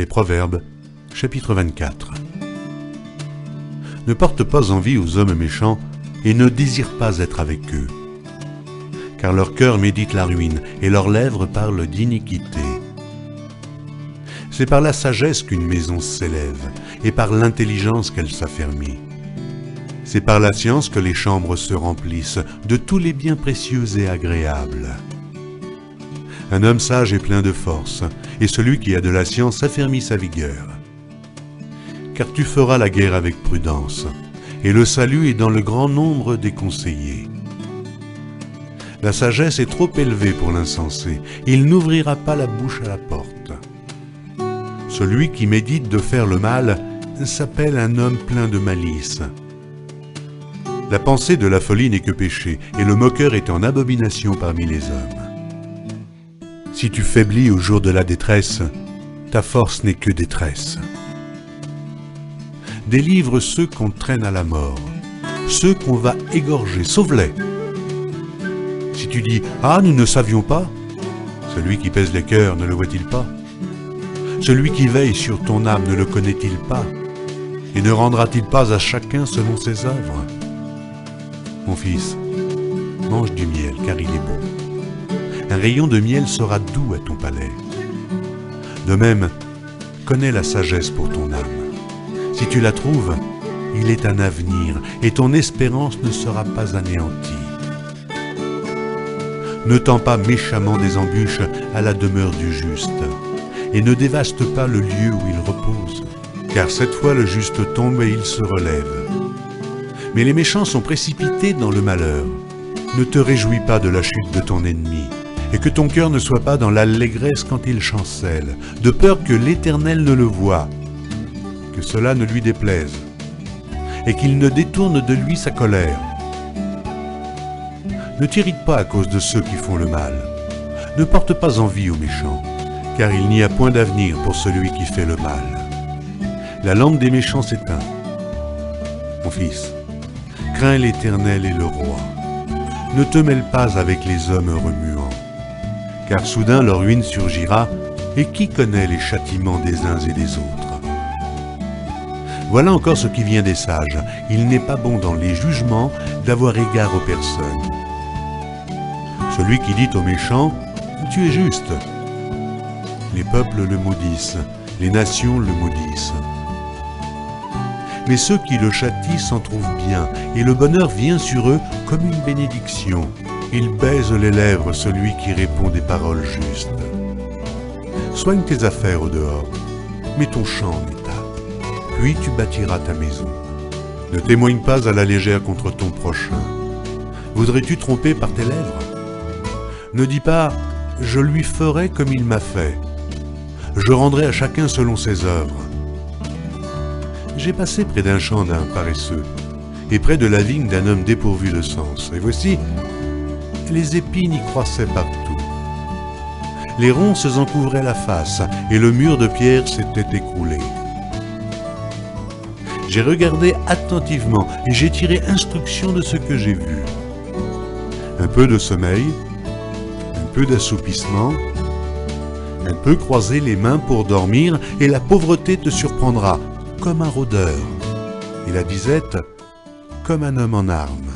Les Proverbes, chapitre 24. Ne porte pas envie aux hommes méchants et ne désire pas être avec eux. Car leur cœur médite la ruine et leurs lèvres parlent d'iniquité. C'est par la sagesse qu'une maison s'élève et par l'intelligence qu'elle s'affermit. C'est par la science que les chambres se remplissent de tous les biens précieux et agréables. Un homme sage est plein de force, et celui qui a de la science affermit sa vigueur. Car tu feras la guerre avec prudence, et le salut est dans le grand nombre des conseillers. La sagesse est trop élevée pour l'insensé, il n'ouvrira pas la bouche à la porte. Celui qui médite de faire le mal s'appelle un homme plein de malice. La pensée de la folie n'est que péché, et le moqueur est en abomination parmi les hommes. Si tu faiblis au jour de la détresse, ta force n'est que détresse. Délivre ceux qu'on traîne à la mort, ceux qu'on va égorger, sauve-les. Si tu dis « Ah, nous ne savions pas », celui qui pèse les cœurs ne le voit-il pas? Celui qui veille sur ton âme ne le connaît-il pas? Et ne rendra-t-il pas à chacun selon ses œuvres? Mon fils, mange du miel car il est bon. Un rayon de miel sera doux à ton palais. De même, connais la sagesse pour ton âme. Si tu la trouves, il est un avenir, et ton espérance ne sera pas anéantie. Ne tends pas méchamment des embûches à la demeure du juste, et ne dévaste pas le lieu où il repose, car cette fois le juste tombe et il se relève. Mais les méchants sont précipités dans le malheur. Ne te réjouis pas de la chute de ton ennemi, et que ton cœur ne soit pas dans l'allégresse quand il chancelle, de peur que l'Éternel ne le voie, que cela ne lui déplaise, et qu'il ne détourne de lui sa colère. Ne t'irrite pas à cause de ceux qui font le mal, ne porte pas envie aux méchants, car il n'y a point d'avenir pour celui qui fait le mal. La lampe des méchants s'éteint. Mon fils, crains l'Éternel et le roi. Ne te mêle pas avec les hommes remuants, car soudain leur ruine surgira, et qui connaît les châtiments des uns et des autres? Voilà encore ce qui vient des sages. Il n'est pas bon dans les jugements d'avoir égard aux personnes. Celui qui dit aux méchants « Tu es juste », les peuples le maudissent, les nations le maudissent. Mais ceux qui le châtient s'en trouvent bien, et le bonheur vient sur eux comme une bénédiction. Il baise les lèvres celui qui répond des paroles justes. Soigne tes affaires au dehors, mets ton champ en état, puis tu bâtiras ta maison. Ne témoigne pas à la légère contre ton prochain. Voudrais-tu tromper par tes lèvres? Ne dis pas « je lui ferai comme il m'a fait ». Je rendrai à chacun selon ses œuvres. J'ai passé près d'un champ d'un paresseux, et près de la vigne d'un homme dépourvu de sens. Et voici, les épines y croissaient partout. Les ronces en couvraient la face, et le mur de pierre s'était écroulé. J'ai regardé attentivement, et j'ai tiré instruction de ce que j'ai vu. Un peu de sommeil, un peu d'assoupissement, un peu croiser les mains pour dormir, et la pauvreté te surprendra, comme un rôdeur, et la disette, comme un homme en armes.